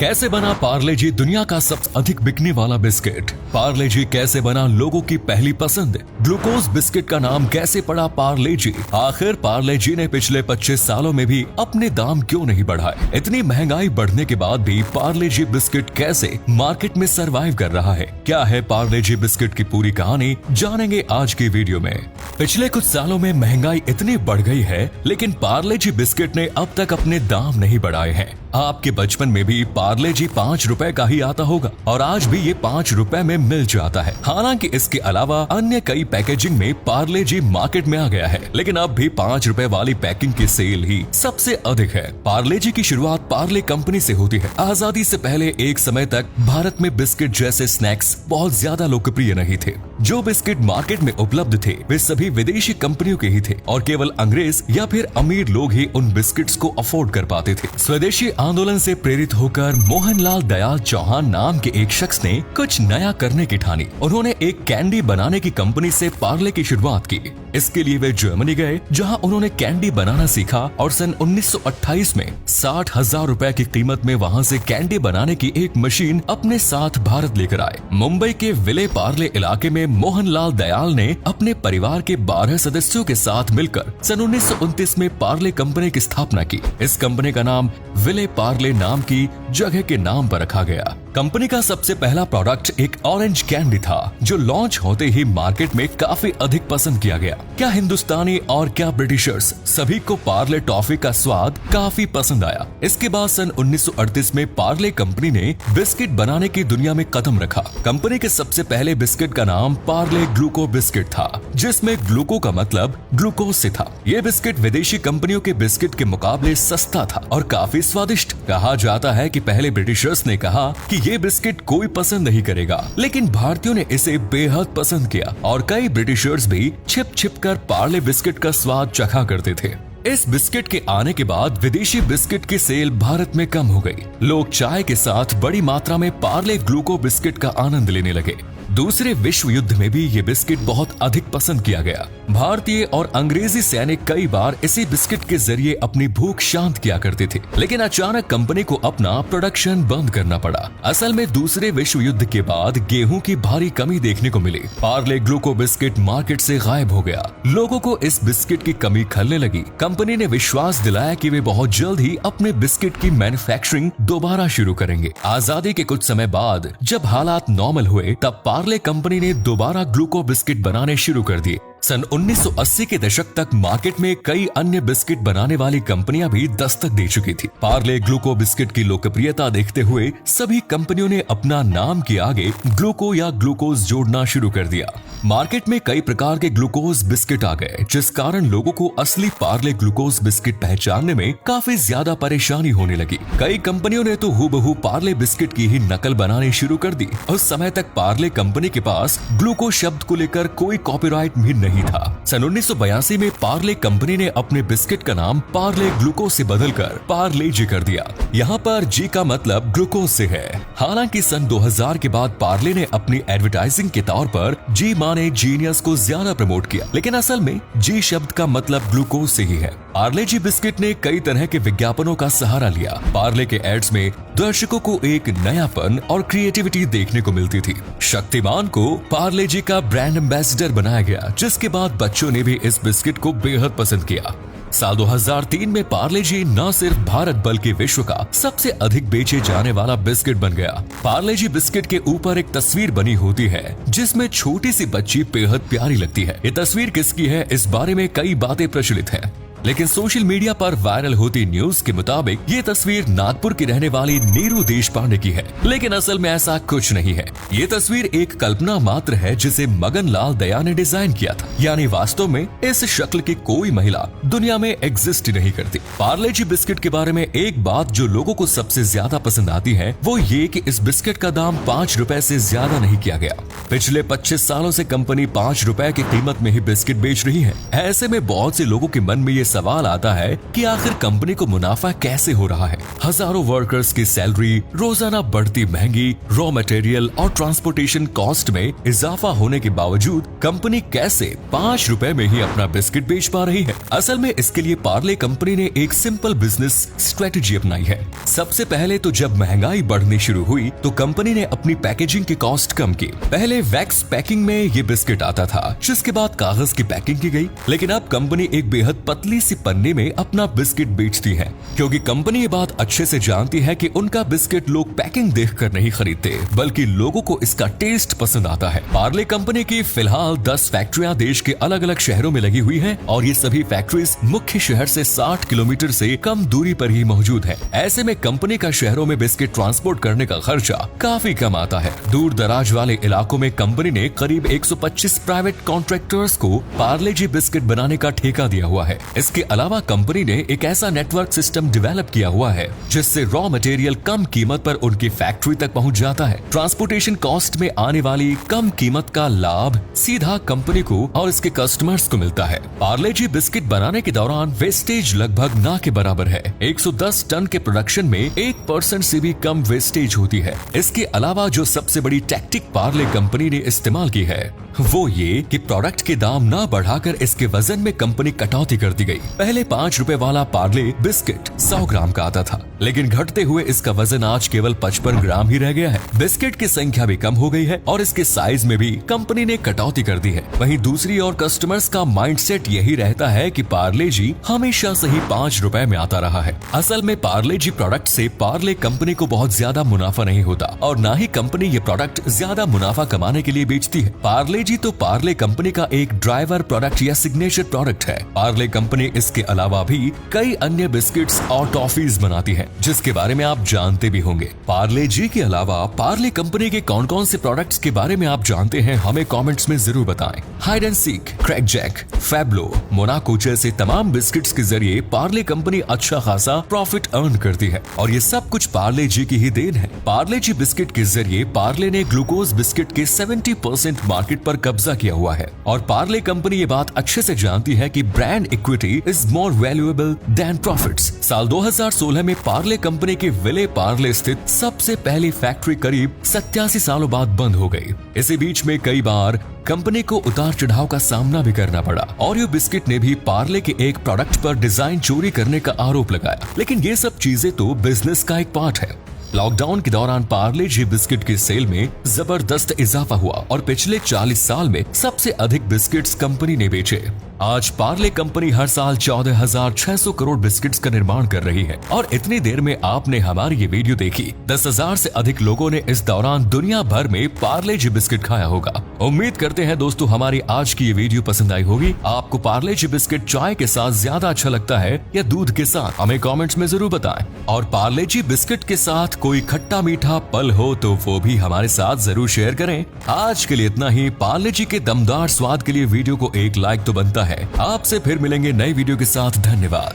कैसे बना पार्ले जी दुनिया का सबसे अधिक बिकने वाला बिस्किट? पार्ले जी कैसे बना लोगों की पहली पसंद? ग्लूकोज बिस्किट का नाम कैसे पड़ा पार्ले जी? आखिर पार्ले जी ने पिछले 25 सालों में भी अपने दाम क्यों नहीं बढ़ाए? इतनी महंगाई बढ़ने के बाद भी पार्ले जी बिस्किट कैसे मार्केट में सरवाइव कर रहा है? क्या है पार्ले जी बिस्किट की पूरी कहानी, जानेंगे आज की वीडियो में। पिछले कुछ सालों में महंगाई इतनी बढ़ गई है, लेकिन पार्ले जी बिस्किट ने अब तक अपने दाम नहीं बढ़ाए हैं। आपके बचपन में भी पार्ले जी 5 रुपए का ही आता होगा और आज भी ये 5 रुपए में मिल जाता है। हालांकि इसके अलावा अन्य कई पैकेजिंग में पार्ले जी मार्केट में आ गया है, लेकिन अब भी 5 रुपए वाली पैकिंग की सेल ही सबसे अधिक है। पार्ले जी की शुरुआत पार्ले कंपनी से होती है। आजादी से पहले एक समय तक भारत में बिस्किट जैसे स्नैक्स बहुत ज्यादा लोकप्रिय नहीं थे। जो बिस्किट मार्केट में उपलब्ध थे वे सभी विदेशी कंपनियों के ही थे और केवल अंग्रेज या फिर अमीर लोग ही उन बिस्किट्स को अफोर्ड कर पाते थे। स्वदेशी आंदोलन से प्रेरित होकर मोहनलाल दयाल चौहान नाम के एक शख्स ने कुछ नया करने की ठानी। उन्होंने एक कैंडी बनाने की कंपनी से पार्ले की शुरुआत की। इसके लिए वे जर्मनी गए, जहां उन्होंने कैंडी बनाना सीखा और सन 1928 में 60,000 रुपए की कीमत में वहां से कैंडी बनाने की एक मशीन अपने साथ भारत लेकर आए। मुंबई के विले पार्ले इलाके में मोहनलाल दयाल ने अपने परिवार के 12 सदस्यों के साथ मिलकर सन 1929 में पार्ले कंपनी की स्थापना की। इस कंपनी का नाम विले पार्ले नाम की जगह के नाम पर रखा गया। कंपनी का सबसे पहला प्रोडक्ट एक ऑरेंज कैंडी था, जो लॉन्च होते ही मार्केट में काफी अधिक पसंद किया गया। क्या हिंदुस्तानी और क्या ब्रिटिशर्स, सभी को पार्ले टॉफी का स्वाद काफी पसंद आया। इसके बाद सन 1938 में पार्ले कंपनी ने बिस्किट बनाने की दुनिया में कदम रखा। कंपनी के सबसे पहले बिस्किट का नाम पार्ले ग्लूको बिस्किट था, जिसमें ग्लूको का मतलब ग्लूकोज से था। ये बिस्किट विदेशी कंपनियों के बिस्किट के मुकाबले सस्ता था और काफी स्वादिष्ट। कहा जाता है कि पहले ब्रिटिशर्स ने कहा कि ये बिस्किट कोई पसंद नहीं करेगा, लेकिन भारतीयों ने इसे बेहद पसंद किया और कई ब्रिटिशर्स भी छिप छिप कर पार्ले बिस्किट का स्वाद चखा करते थे। इस बिस्किट के आने के बाद विदेशी बिस्किट की सेल भारत में कम हो गई। लोग चाय के साथ बड़ी मात्रा में पार्ले ग्लूको बिस्किट का आनंद लेने लगे। दूसरे विश्व युद्ध में भी ये बिस्किट बहुत अधिक पसंद किया गया। भारतीय और अंग्रेजी सैनिक कई बार इसी बिस्किट के जरिए अपनी भूख शांत किया करते थे, लेकिन अचानक कंपनी को अपना प्रोडक्शन बंद करना पड़ा। असल में दूसरे विश्व युद्ध के बाद गेहूं की भारी कमी देखने को मिली। पार्ले ग्लूको बिस्किट मार्केट से गायब हो गया। लोगों को इस बिस्किट की कमी खलने लगी। कंपनी ने विश्वास दिलाया कि वे बहुत जल्द ही अपने बिस्किट की मैन्युफैक्चरिंग दोबारा शुरू करेंगे। आजादी के कुछ समय बाद जब हालात नॉर्मल हुए, तब पार्ले कंपनी ने दोबारा ग्लूको बिस्किट बनाने शुरू कर दिए। सन 1980 के दशक तक मार्केट में कई अन्य बिस्किट बनाने वाली कंपनियां भी दस्तक दे चुकी थी। पार्ले ग्लूको बिस्किट की लोकप्रियता देखते हुए सभी कंपनियों ने अपना नाम के आगे ग्लूको या ग्लूकोज जोड़ना शुरू कर दिया। मार्केट में कई प्रकार के ग्लूकोज बिस्किट आ गए, जिस कारण लोगों को असली पार्ले ग्लूकोज बिस्किट पहचानने में काफी ज्यादा परेशानी होने लगी। कई कंपनियों ने तो हूबहू पार्ले बिस्किट की ही नकल बनानी शुरू कर दी। उस समय तक पार्ले कंपनी के पास ग्लूको शब्द को लेकर कोई कॉपीराइट भी नहीं था। सन 1982 में पार्ले कंपनी ने अपने बिस्किट का नाम पार्ले ग्लूको से बदलकर पार्ले जी कर दिया। यहाँ पर जी का मतलब ग्लूकोज से है। हालांकि सन 2000 के बाद पार्ले ने अपनी एडवर्टाइजिंग के तौर पर जी माने जीनियस को ज्यादा प्रमोट किया, लेकिन असल में जी शब्द का मतलब ग्लूकोज से ही है। पार्ले जी बिस्किट ने कई तरह के विज्ञापनों का सहारा लिया। पार्ले के एड्स में दर्शकों को एक नयापन और क्रिएटिविटी देखने को मिलती थी। शक्तिमान को पार्ले जी का ब्रांड एम्बेसडर बनाया गया, जिसके बाद बच्चों ने भी इस बिस्किट को बेहद पसंद किया। साल 2003 में पार्ले जी न सिर्फ भारत बल्कि विश्व का सबसे अधिक बेचे जाने वाला बिस्किट बन गया। पार्ले जी बिस्किट के ऊपर एक तस्वीर बनी होती है, जिसमें छोटी सी बच्ची बेहद प्यारी लगती है। ये तस्वीर किसकी है, इस बारे में कई बातें प्रचलित हैं, लेकिन सोशल मीडिया पर वायरल होती न्यूज के मुताबिक ये तस्वीर नागपुर की रहने वाली नीरू देशपांडे की है, लेकिन असल में ऐसा कुछ नहीं है। ये तस्वीर एक कल्पना मात्र है, जिसे मगन लाल दया ने डिजाइन किया था। यानी वास्तव में इस शक्ल की कोई महिला दुनिया में एग्जिस्ट नहीं करती। पार्ले जी बिस्किट के बारे में एक बात जो लोगों को सबसे ज्यादा पसंद आती है, वो ये कि इस बिस्किट का दाम 5 रुपए से ज्यादा नहीं किया गया। पिछले 25 सालों से कंपनी 5 रुपए की कीमत में ही बिस्किट बेच रही है। ऐसे में बहुत से लोगों के मन में ये सवाल आता है कि आखिर कंपनी को मुनाफा कैसे हो रहा है। हजारों वर्कर्स की सैलरी, रोजाना बढ़ती महंगी रॉ मटेरियल और ट्रांसपोर्टेशन कॉस्ट में इजाफा होने के बावजूद कंपनी कैसे 5 रुपए में ही अपना बिस्किट बेच पा रही है। असल में इसके लिए पार्ले कंपनी ने एक सिंपल बिजनेस स्ट्रेटेजी अपनाई है। सबसे पहले तो जब महंगाई बढ़नी शुरू हुई तो कंपनी ने अपनी पैकेजिंग की कॉस्ट कम की। पहले वैक्स पैकिंग में ये बिस्किट आता था, जिसके बाद कागज की पैकिंग की गई, लेकिन अब कंपनी एक बेहद पतली सी पन्नी में अपना बिस्किट बेचती है, क्योंकि कंपनी ये बात अच्छे से जानती है कि उनका बिस्किट लोग पैकिंग देखकर नहीं खरीदते, बल्कि लोगों को इसका टेस्ट पसंद आता है। पार्ले कंपनी की फिलहाल 10 फैक्ट्रियां देश के अलग अलग शहरों में लगी हुई हैं और ये सभी फैक्ट्रीज मुख्य शहर से 60 किलोमीटर से कम दूरी पर ही मौजूद है। ऐसे में कंपनी का शहरों में बिस्किट ट्रांसपोर्ट करने का खर्चा काफी कम आता है। दूर दराज वाले इलाकों में कंपनी ने करीब 125 प्राइवेट कॉन्ट्रैक्टर्स को पार्ले जी बिस्किट बनाने का ठेका दिया हुआ है। इसके अलावा कंपनी ने एक ऐसा नेटवर्क सिस्टम डेवलप किया हुआ है जिससे रॉ मटेरियल कम कीमत पर उनकी फैक्ट्री तक पहुंच जाता है। ट्रांसपोर्टेशन कॉस्ट में आने वाली कम कीमत का लाभ सीधा कंपनी को और इसके कस्टमर्स को मिलता है। पार्ले जी बिस्किट बनाने के दौरान वेस्टेज लगभग ना के बराबर है। 110 टन के प्रोडक्शन में 1% से भी कम वेस्टेज होती है। इसके अलावा जो सबसे बड़ी टैक्टिक पार्ले कंपनी ने इस्तेमाल की है वो ये कि प्रोडक्ट के दाम ना बढ़ाकर इसके वजन में कंपनी कटौती कर दी गई। पहले 5 रुपए वाला पार्ले बिस्किट 100 ग्राम का आता था, लेकिन घटते हुए इसका वजन आज केवल 55 ग्राम ही रह गया है। बिस्किट की संख्या भी कम हो गई है और इसके साइज में भी कंपनी ने कटौती कर दी है। वहीं दूसरी ओर कस्टमर्स का माइंडसेट यही रहता है कि पार्ले जी हमेशा से ही 5 रुपए में आता रहा है। असल में पार्ले जी प्रोडक्ट से पार्ले कंपनी को बहुत ज्यादा मुनाफा नहीं होता और न ही कंपनी ये प्रोडक्ट ज्यादा मुनाफा कमाने के लिए बेचती है। पार्ले जी तो पार्ले कंपनी का एक ड्राइवर प्रोडक्ट या सिग्नेचर प्रोडक्ट है। पार्ले कंपनी इसके अलावा भी कई अन्य बिस्किट्स और टॉफीज बनाती है, जिसके बारे में आप जानते भी होंगे। पार्ले जी के अलावा पार्ले कंपनी के कौन कौन से प्रोडक्ट्स के बारे में आप जानते हैं, हमें कमेंट्स में जरूर बताएं। Hide and seek, Krackjack, फैब्लो, मोनाको जैसे तमाम बिस्किट्स के जरिए पार्ले कंपनी अच्छा खासा प्रॉफिट अर्न करती है और ये सब कुछ पार्ले जी की ही देन है। पार्ले जी बिस्किट के जरिए पार्ले ने ग्लूकोज बिस्किट के 70% मार्केट पर कब्जा किया हुआ है और पार्ले कंपनी ये बात अच्छे से जानती है कि brand equity is more valuable then profits. साल 2016 में पार्ले कंपनी की विले पार्ले स्थित सबसे पहली फैक्ट्री करीब 87 सालों बाद बंद हो गई। इसी बीच में कई बार कंपनी को उतार चढ़ाव का सामना भी करना पड़ा। ओरियो बिस्किट ने भी पार्ले के एक प्रोडक्ट पर डिजाइन चोरी करने का आरोप लगाया, लेकिन ये सब चीजें तो बिजनेस का एक पार्ट है। लॉकडाउन के दौरान पार्ले जी बिस्किट की सेल में जबरदस्त इजाफा हुआ और पिछले 40 साल में सबसे अधिक बिस्किट्स कंपनी ने बेचे। आज पार्ले कंपनी हर साल 14,600 करोड़ बिस्किट्स का निर्माण कर रही है और इतनी देर में आपने हमारी ये वीडियो देखी। 10,000 से अधिक लोगों ने इस दौरान दुनिया भर में पार्ले जी बिस्किट खाया होगा। उम्मीद करते हैं दोस्तों हमारी आज की ये वीडियो पसंद आई होगी। आपको पार्ले जी बिस्किट चाय के साथ ज्यादा अच्छा लगता है या दूध के साथ, हमें कमेंट्स में जरूर बताएं। और पार्ले जी बिस्किट के साथ कोई खट्टा मीठा पल हो तो वो भी हमारे साथ जरूर शेयर करें। आज के लिए इतना ही। पार्ले जी के दमदार स्वाद के लिए वीडियो को एक लाइक तो बनता है। आपसे फिर मिलेंगे नई वीडियो के साथ। धन्यवाद।